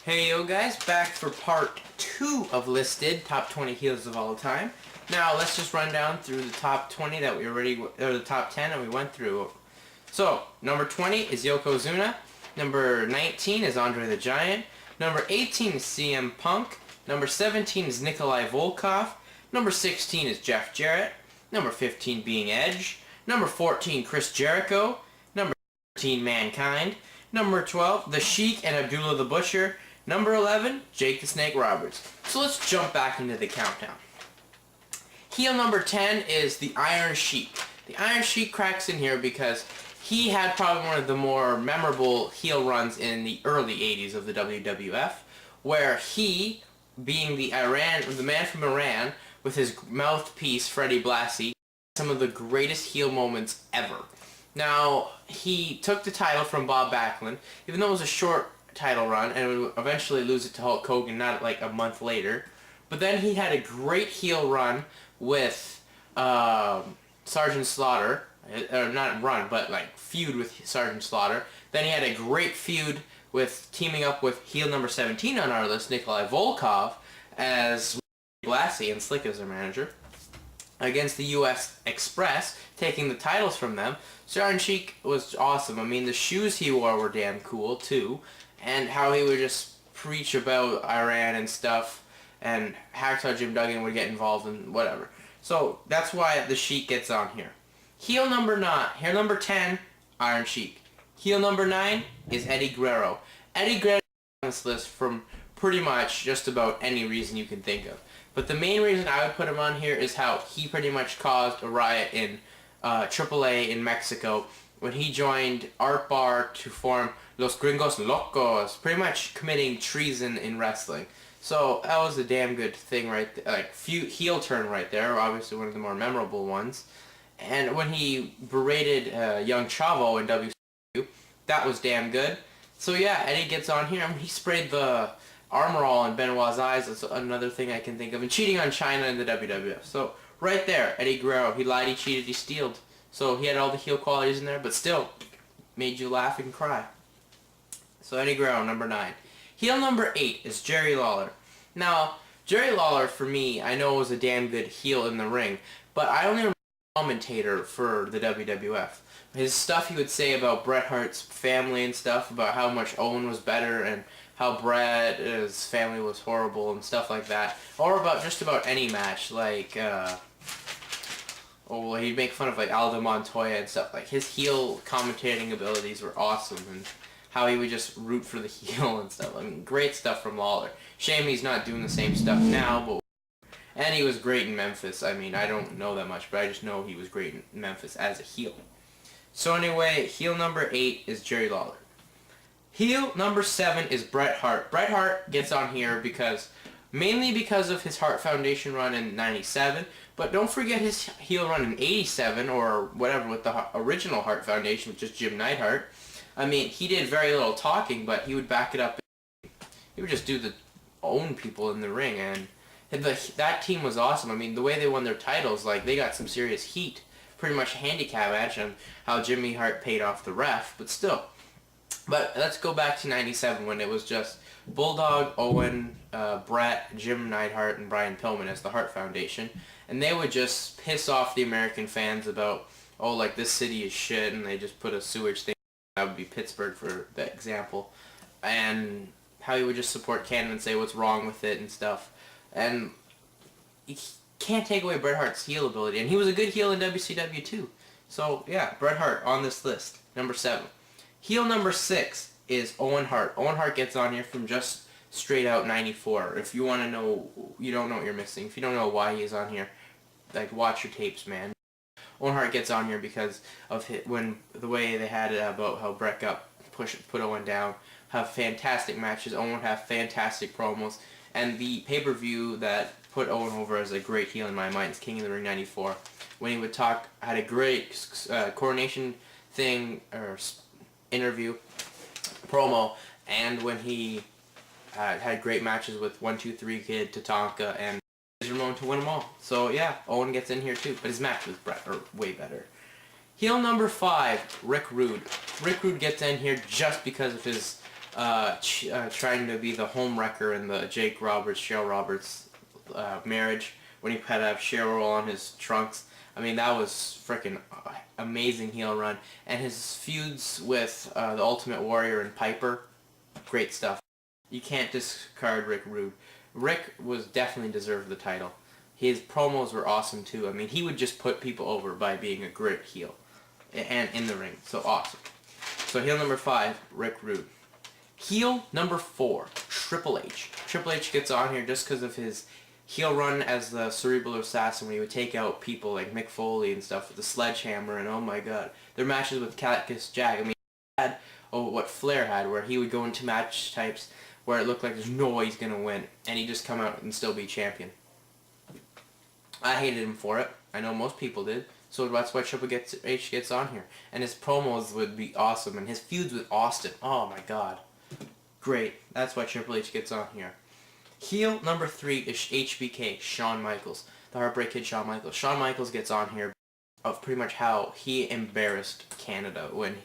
Hey yo guys, back for part 2 of listed top 20 heels of all time. Now let's just run down through the top 20 that we already, or the top 10 that we went through. So, number 20 is Yokozuna, number 19 is Andre the Giant, number 18 is CM Punk, number 17 is Nikolai Volkov, number 16 is Jeff Jarrett, number 15 being Edge, number 14 Chris Jericho, number 13 Mankind, number 12 the Sheik and Abdullah the Butcher, number 11 Jake the Snake Roberts. So let's jump back into the countdown. Heel number 10 is the Iron Sheik. The Iron Sheik cracks in here because he had probably one of the more memorable heel runs in the early 80s of the WWF, where he, being the man from Iran, with his mouthpiece Freddie Blassie, some of the greatest heel moments ever. Now, he took the title from Bob Backlund, even though it was a short title run, and would eventually lose it to Hulk Hogan not like a month later. But then he had a great heel run with Sergeant Slaughter, not run, but like feud with Sergeant Slaughter. Then he had a great feud with teaming up with heel number 17 on our list, Nikolai Volkov, as Blassie and Slick as their manager, against the U.S. Express, taking the titles from them. So Iron Sheik was awesome. I mean, the shoes he wore were damn cool, too, and how he would just preach about Iran and stuff, and Hacksaw Jim Duggan would get involved in whatever. So that's why the Sheik gets on here. Heel number 10, Iron Sheik. Heel number 9 is Eddie Guerrero. Eddie Guerrero is on this list from pretty much just about any reason you can think of. But the main reason I would put him on here is how he pretty much caused a riot in AAA in Mexico when he joined Art Bar to form Los Gringos Locos, pretty much committing treason in wrestling. So that was a damn good thing right there, like heel turn right there, obviously one of the more memorable ones. And when he berated young Chavo in WCW, that was damn good. So yeah, Eddie gets on here. I mean, he sprayed the Armor All in Benoit's eyes. That's another thing I can think of. And cheating on China in the WWF. So right there, Eddie Guerrero. He lied, he cheated, he stealed. So he had all the heel qualities in there, but still made you laugh and cry. So Eddie Guerrero, number 9. Heel number 8 is Jerry Lawler. Now, Jerry Lawler, for me, I know was a damn good heel in the ring, but I only remember commentator for the WWF. His stuff he would say about Bret Hart's family and stuff, about how much Owen was better and how Bret's family was horrible and stuff like that. Or about just about any match, like, he'd make fun of like Aldo Montoya and stuff. Like, his heel commentating abilities were awesome, and how he would just root for the heel and stuff. I mean, great stuff from Lawler. Shame he's not doing the same stuff now, but... And he was great in Memphis. I mean, I don't know that much, but I just know he was great in Memphis as a heel. So anyway, heel number 8 is Jerry Lawler. Heel number 7 is Bret Hart. Bret Hart gets on here mainly because of his Hart Foundation run in 97, but don't forget his heel run in 87 or whatever with the original Hart Foundation, which is Jim Neidhart. I mean, he did very little talking, but he would back it up. He would just own people in the ring, and that team was awesome. I mean, the way they won their titles, like, they got some serious heat. Pretty much a handicap match on how Jimmy Hart paid off the ref, but still. But let's go back to 97 when it was just Bulldog, Owen, Bret, Jim Neidhart, and Brian Pillman as the Hart Foundation. And they would just piss off the American fans about, oh, like, this city is shit, and they just put a sewage thing. That would be Pittsburgh for that example. And how he would just support Canada and say what's wrong with it and stuff. And you can't take away Bret Hart's heel ability. And he was a good heel in WCW too. So yeah, Bret Hart on this list, number 7. Heel number 6 is Owen Hart. Owen Hart gets on here from just straight out 94. If you want to know, you don't know what you're missing. If you don't know why he's on here, like, watch your tapes, man. Owen Hart gets on here because of the way they had it about how Bret got put Owen down. Have fantastic matches. Owen would have fantastic promos. And the pay-per-view that put Owen over as a great heel in my mind is King of the Ring 94. When he would talk, had a great coronation thing, or interview, promo, and when he had great matches with 1, 2, 3 Kid, Tatanka, and Ramon to win them all. So yeah, Owen gets in here too, but his match with Bret are way better. Heel number 5, Rick Rude. Rick Rude gets in here just because of his trying to be the home wrecker in the Jake Roberts, Cheryl Roberts marriage when he had to have Cheryl on his trunks. I mean, that was freaking amazing heel run. And his feuds with the Ultimate Warrior and Piper, great stuff. You can't discard Rick Rude. Rick was definitely deserved the title. His promos were awesome too. I mean, he would just put people over by being a great heel and in the ring. So awesome. So heel number 5, Rick Rude. Heel number 4, Triple H. Triple H gets on here just because of his heel run as the Cerebral Assassin when he would take out people like Mick Foley and stuff with the sledgehammer, and oh my god. Their matches with Cactus Jack. I mean, he had what Flair had, where he would go into match types where it looked like there's no way he's going to win, and he'd just come out and still be champion. I hated him for it. I know most people did. So that's why Triple H gets on here. And his promos would be awesome, and his feuds with Austin. Oh my god. Great. That's why Triple H gets on here. Heel number 3 is HBK, Shawn Michaels. The Heartbreak Kid Shawn Michaels. Shawn Michaels gets on here of pretty much how he embarrassed Canada when...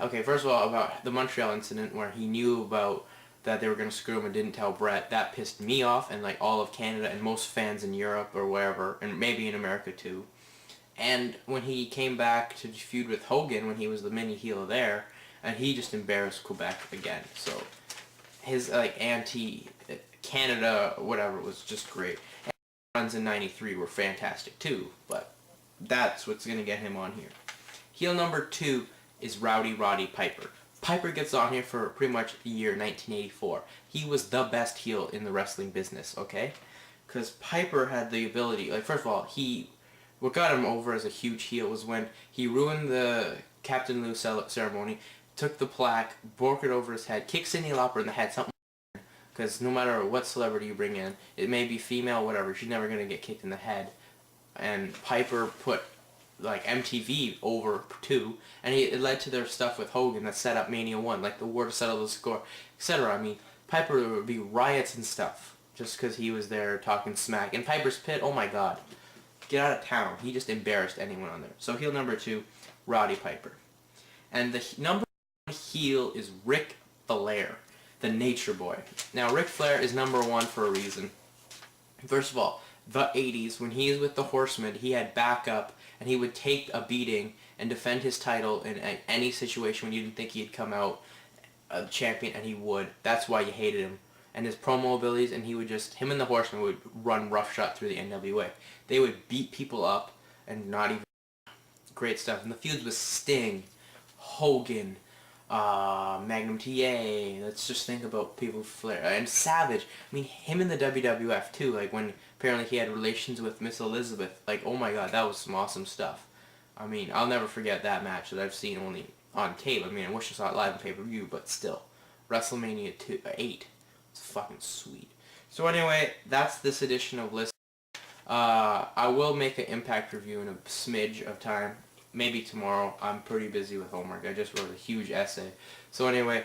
Okay, first of all, about the Montreal incident where he knew about that they were going to screw him and didn't tell Bret. That pissed me off and like all of Canada and most fans in Europe or wherever, and maybe in America too. And when he came back to feud with Hogan when he was the mini heel there, and he just embarrassed Quebec again. So his like anti-Canada whatever was just great. And runs in '93 were fantastic too, but that's what's going to get him on here. Heel number 2 is Roddy Piper. Piper gets on here for pretty much the year 1984. He was the best heel in the wrestling business, okay? Because Piper had the ability, like first of all, what got him over as a huge heel was when he ruined the Captain Lou ceremony, took the plaque, broke it over his head, kicked Cyndi Lauper in the head, something, because no matter what celebrity you bring in, it may be female, whatever, she's never going to get kicked in the head. And Piper put like MTV over too, and it led to their stuff with Hogan that set up Mania 1, like the war to settle the score, etc. I mean, Piper would be riots and stuff just because he was there talking smack. And Piper's Pit, oh my god, get out of town. He just embarrassed anyone on there. So heel number 2, Roddy Piper. And the number 1 heel is Ric Flair, the Nature Boy. Now, Ric Flair is number 1 for a reason. First of all, the 80s, when he was with the Horsemen, he had backup, and he would take a beating and defend his title in any situation when you didn't think he'd come out a champion, and he would. That's why you hated him. And his promo abilities, and he would just, him and the Horsemen would run roughshod through the NWA. They would beat people up, and not even, great stuff. And the feuds with Sting, Hogan, Magnum TA, let's just think about people Flair, and Savage. I mean, him in the WWF too, like when apparently he had relations with Miss Elizabeth. Like, oh my god, that was some awesome stuff. I mean, I'll never forget that match that I've seen only on tape. I mean, I wish I saw it live on pay-per-view, but still. WrestleMania 8. It's fucking sweet. So anyway, that's this edition of List. I will make an Impact review in a smidge of time. Maybe tomorrow. I'm pretty busy with homework. I just wrote a huge essay. So anyway,